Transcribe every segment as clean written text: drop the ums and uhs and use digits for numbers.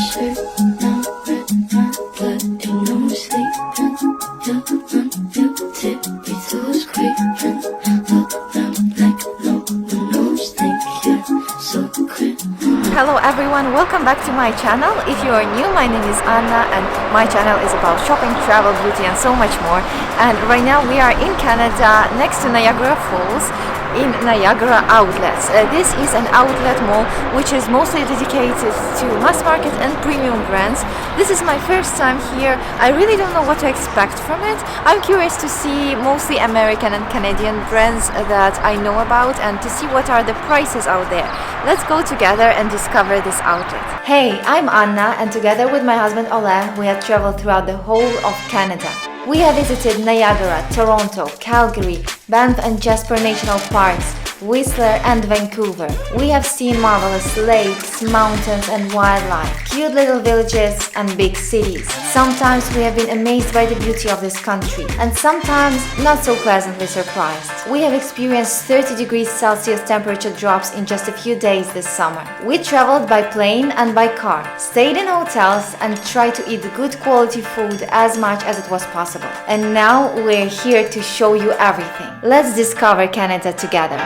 Hello everyone, welcome back to my channel. If you are new, my name is Anna and my channel is about shopping, travel, beauty and so much more. And right now we are in Canada next to Niagara Falls in Niagara Outlets. This is an outlet mall which is mostly dedicated to mass market and premium brands. This is my first time here. I really don't know what to expect from it. I'm curious to see mostly American and Canadian brands that I know about and to see what are the prices out there. Let's go together and discover this outlet. Hey, I'm Anna and together with my husband Olen, we have traveled throughout the whole of Canada. We have visited Niagara, Toronto, Calgary, Banff and Jasper National Parks, Whistler and Vancouver. We have seen marvelous lakes, mountains and wildlife, cute little villages and big cities. Sometimes we have been amazed by the beauty of this country and sometimes not so pleasantly surprised. We have experienced 30 degrees Celsius temperature drops in just a few days this summer. We traveled by plane and by car, stayed in hotels and tried to eat good quality food as much as it was possible. And now we're here to show you everything. Let's discover Canada together.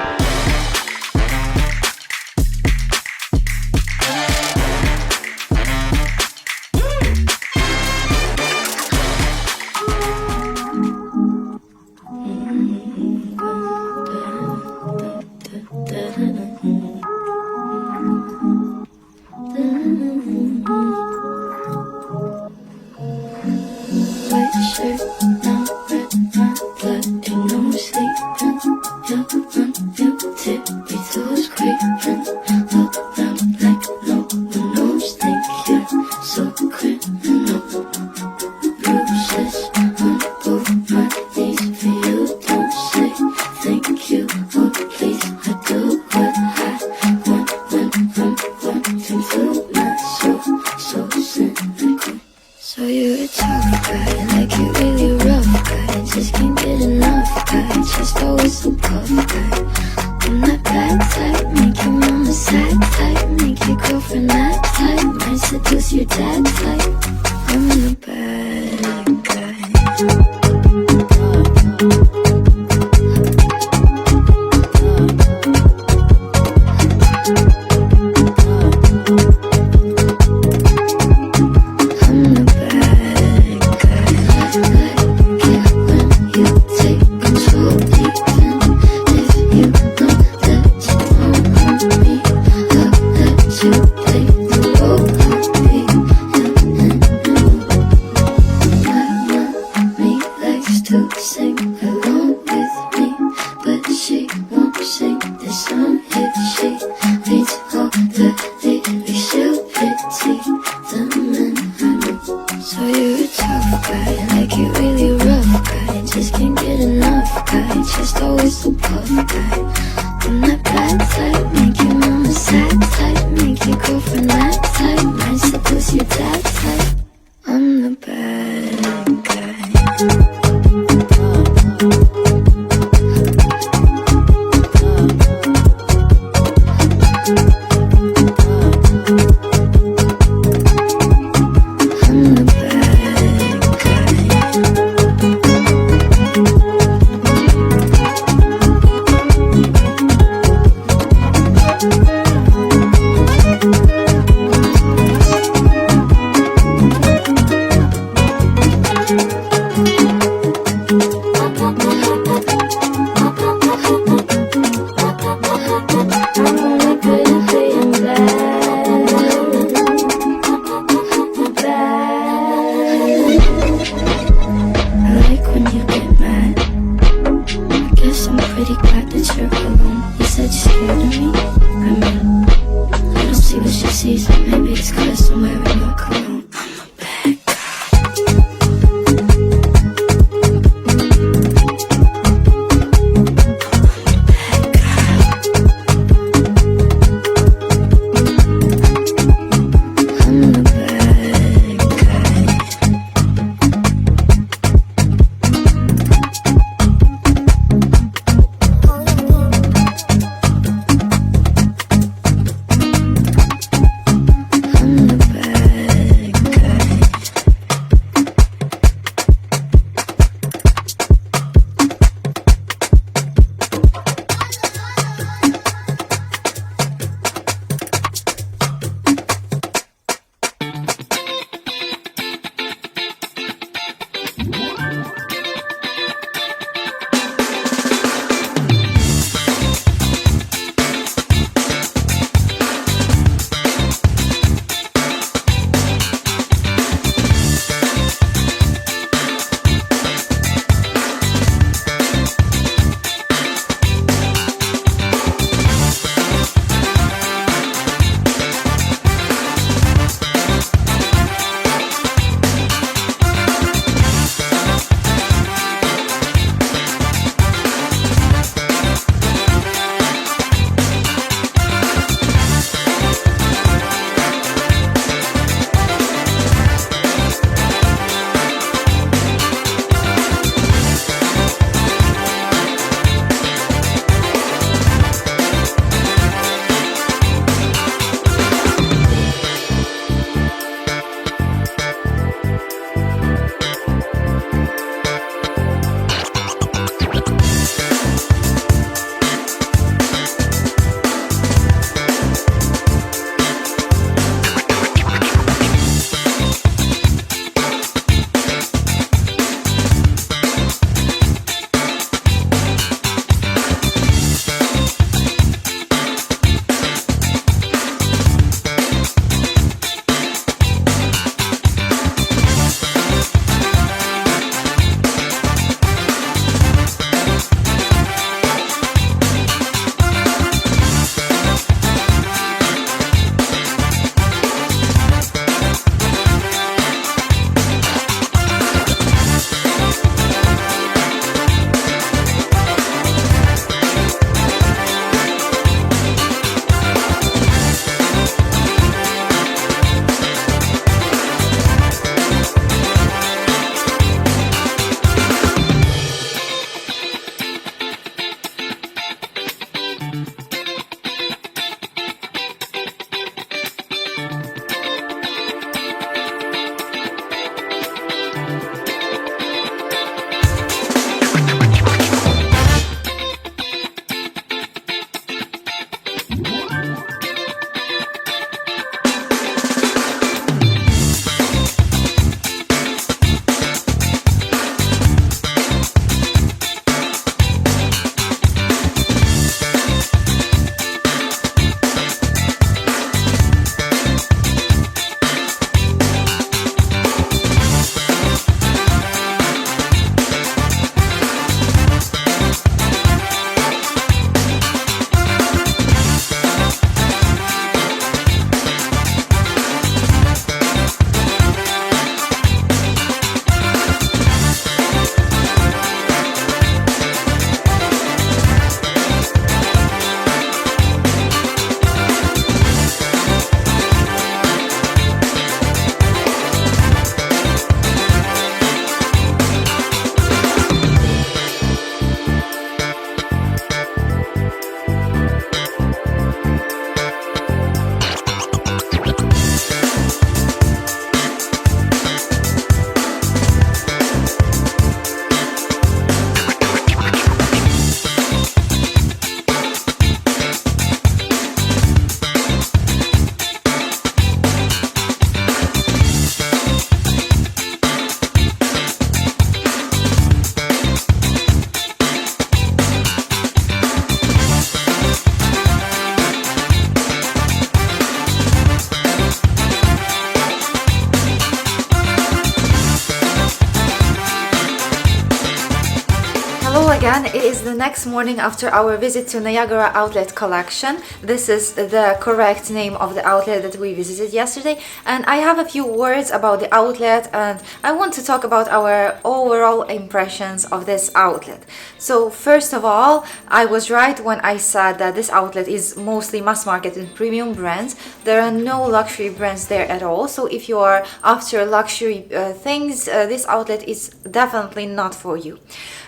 again, it is the next morning after our visit to Niagara Outlet Collection. This is the correct name of the outlet that we visited yesterday, and I have a few words about the outlet, and I want to talk about our overall impressions of this outlet. So first of all, I was right when I said that this outlet is mostly mass market and premium brands. There are no luxury brands there at all, so if you are after luxury things, this outlet is definitely not for you.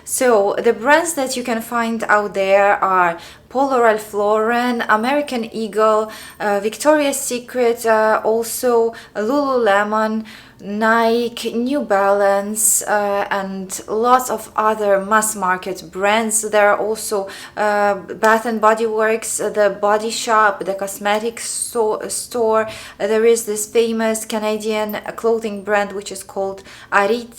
So the brands that you can find out there are Polo Ralph Lauren, American Eagle, Victoria's Secret, also Lululemon, Nike, New Balance, and lots of other mass market brands. There are also Bath and Body Works, the Body Shop, the cosmetics store. There is this famous Canadian clothing brand which is called Aerie.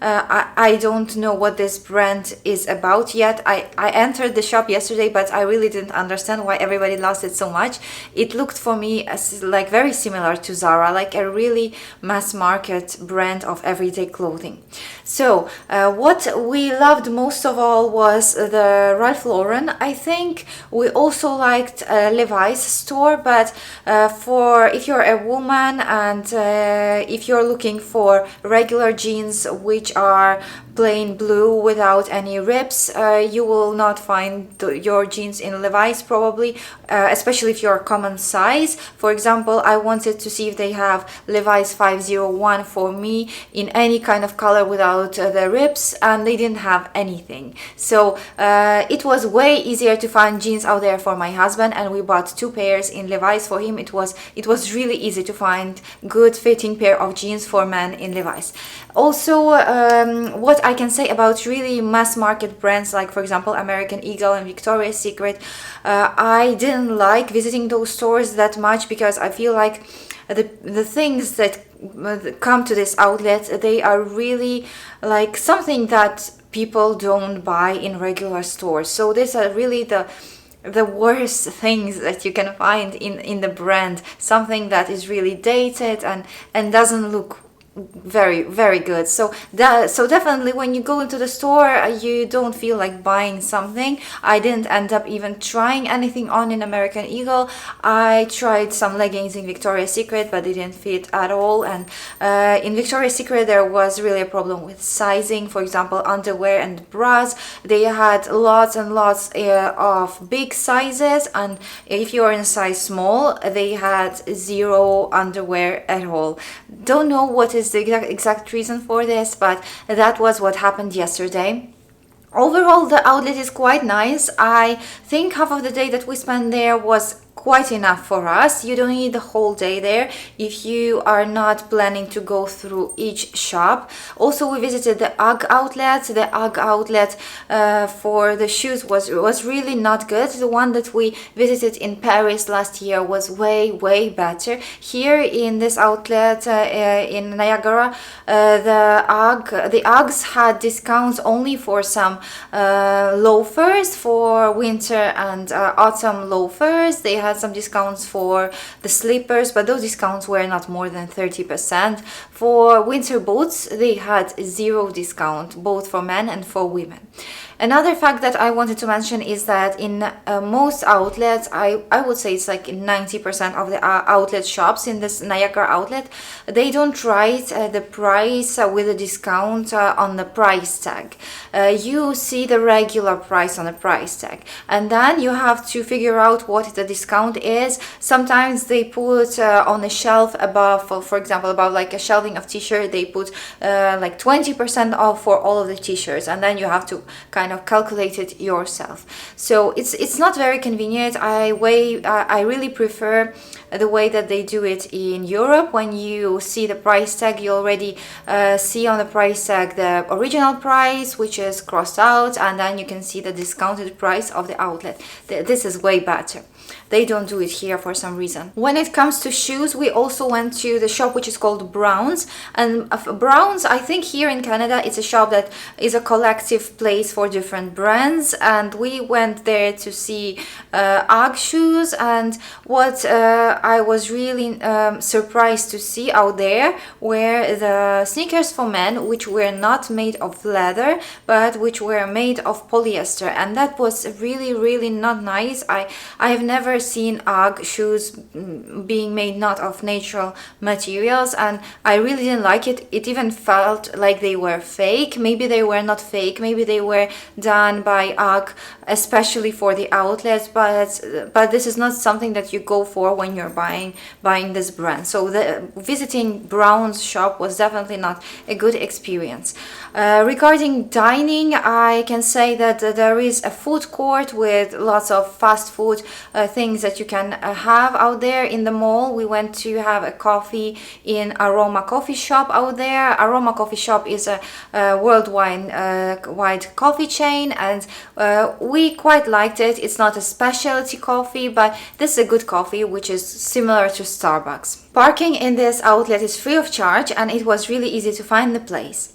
I don't know what this brand is about yet. I entered the shop yesterday, but I really didn't understand why everybody loves it so much. It looked for me as like very similar to Zara, like a really mass market brand of everyday clothing. So what we loved most of all was the Ralph Lauren. I think we also liked Levi's store, but for if you're a woman and if you're looking for regular jeans which are plain blue without any rips, you will not find your jeans in Levi's probably, especially if you're common size. For example, I wanted to see if they have Levi's 501 for me in any kind of color without the rips, and they didn't have anything. So it was way easier to find jeans out there for my husband, and we bought 2 pairs in Levi's for him. It was really easy to find good fitting pair of jeans for men in Levi's. Also, what I can say about really mass market brands like, for example, American Eagle and Victoria's Secret, I didn't like visiting those stores that much because I feel like the things that come to this outlet, they are really like something that people don't buy in regular stores. So these are really the worst things that you can find in the brand, something that is really dated and doesn't look very, very good. So definitely when you go into the store, you don't feel like buying something. I didn't end up even trying anything on in American Eagle. I tried some leggings in Victoria's Secret, but they didn't fit at all. And in Victoria's Secret, there was really a problem with sizing. For example, underwear and bras, they had lots and lots of big sizes, and if you are in size small, they had 0 underwear at all. Don't know what is the exact reason for this, but that was what happened yesterday. Overall, the outlet is quite nice. I think half of the day that we spent there was quite enough for us. You don't need the whole day there if you are not planning to go through each shop. Also, we visited the UGG outlet. The UGG outlet for the shoes was really not good. The one that we visited in Paris last year was way better. Here in this outlet in Niagara, the UGGs had discounts only for some loafers, for winter and autumn loafers. They had some discounts for the slippers, but those discounts were not more than 30%. For winter boots, they had 0 discount, both for men and for women. Another fact that I wanted to mention is that in most outlets, I would say it's like 90% of the outlet shops in this Niagara outlet, they don't write the price with a discount on the price tag. You see the regular price on the price tag, and then you have to figure out what the discount is. Sometimes they put on a shelf above, for example, above like a shelving of t-shirt, they put like 20% off for all of the t-shirts, and then you have to kind of calculate it yourself. So it's not very convenient. I really prefer the way that they do it in Europe. When you see the price tag, you already see on the price tag the original price, which is crossed out, and then you can see the discounted price of the outlet. This is way better. they don't do it here for some reason. When it comes to shoes, we also went to the shop which is called Browns, and Browns, I think here in Canada it's a shop that is a collective place for different brands, and we went there to see UGG shoes. And what I was really surprised to see out there were the sneakers for men, which were not made of leather but which were made of polyester, and that was really not nice. I have never seen UGG shoes being made not of natural materials, and I really didn't like it. It even felt like they were fake. Maybe they were not fake, maybe they were done by UGG especially for the outlets, but this is not something that you go for when you're buying this brand. So the visiting Brown's shop was definitely not a good experience. Regarding dining, I can say that there is a food court with lots of fast food things that you can have out there in the mall. We went to have a coffee in Aroma Coffee Shop out there. Aroma Coffee Shop is a worldwide coffee chain, and we quite liked it. It's not a specialty coffee, but this is a good coffee which is similar to Starbucks. Parking in this outlet is free of charge, and it was really easy to find the place.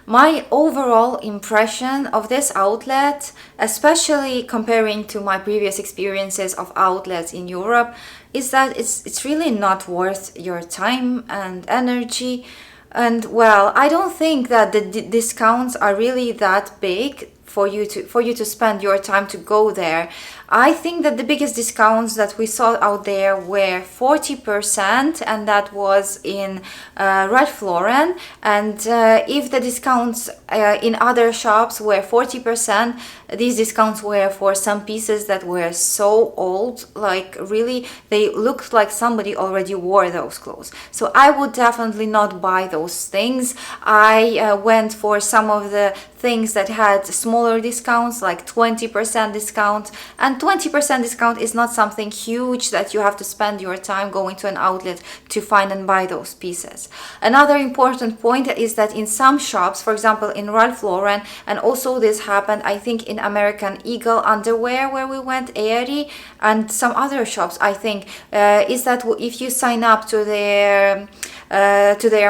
My overall impression of this outlet, especially comparing to my previous experiences of outlets in Europe, is that it's really not worth your time and energy. And well, I don't think that the discounts are really that big for you to spend your time to go there. I think that the biggest discounts that we saw out there were 40%, and that was in Ralph Lauren. And if the discounts in other shops were 40%, these discounts were for some pieces that were so old, like really they looked like somebody already wore those clothes. So I would definitely not buy those things. I went for some of the things that had smaller discounts, like 20% discount, and 20% discount is not something huge that you have to spend your time going to an outlet to find and buy those pieces. Another important point is that in some shops, for example in Ralph Lauren, and also this happened I think in American Eagle underwear where we went, Aerie, and some other shops, I think, is that if you sign up to their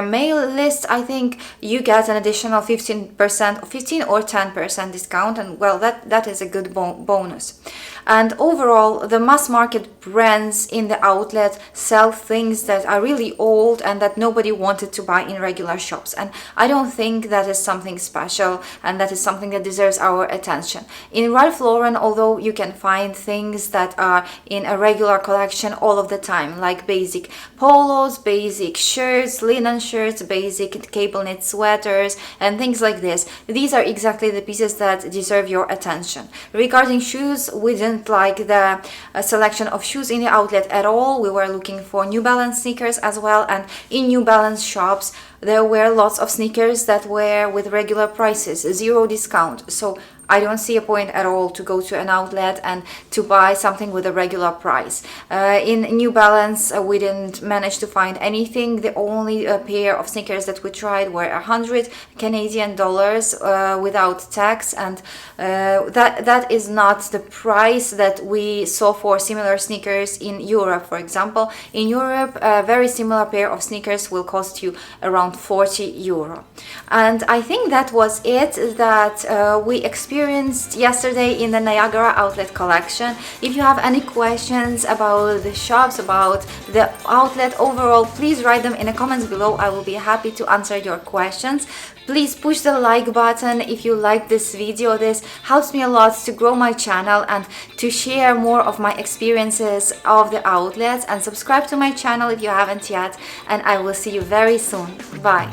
mail list, I think you get an additional 15% or 10% discount, and well, that is a good bonus. And overall, the mass market brands in the outlet sell things that are really old and that nobody wanted to buy in regular shops, and I don't think that is something special and that is something that deserves our attention. In Ralph Lauren, although you can find things that are in a regular collection all of the time, like basic polos, basic shirts, linen shirts, basic cable knit sweaters, and things like this. These are exactly the pieces that deserve your attention. Regarding shoes, we didn't like the selection of shoes in the outlet at all. We were looking for New Balance sneakers as well, and in New Balance shops there were lots of sneakers that were with regular prices, zero discount. So I don't see a point at all to go to an outlet and to buy something with a regular price. In New Balance, we didn't manage to find anything. The only pair of sneakers that we tried were 100 Canadian dollars without tax, and that is not the price that we saw for similar sneakers in Europe, for example. In Europe, a very similar pair of sneakers will cost you around 40 euro. And I think that was it that we experienced yesterday in the Niagara outlet collection. If you have any questions about the shops, about the outlet overall, please write them in the comments below. I will be happy to answer your questions. Please push the like button if you like this video. This helps me a lot to grow my channel and to share more of my experiences of the outlets, and subscribe to my channel if you haven't yet, and I will see you very soon. Bye.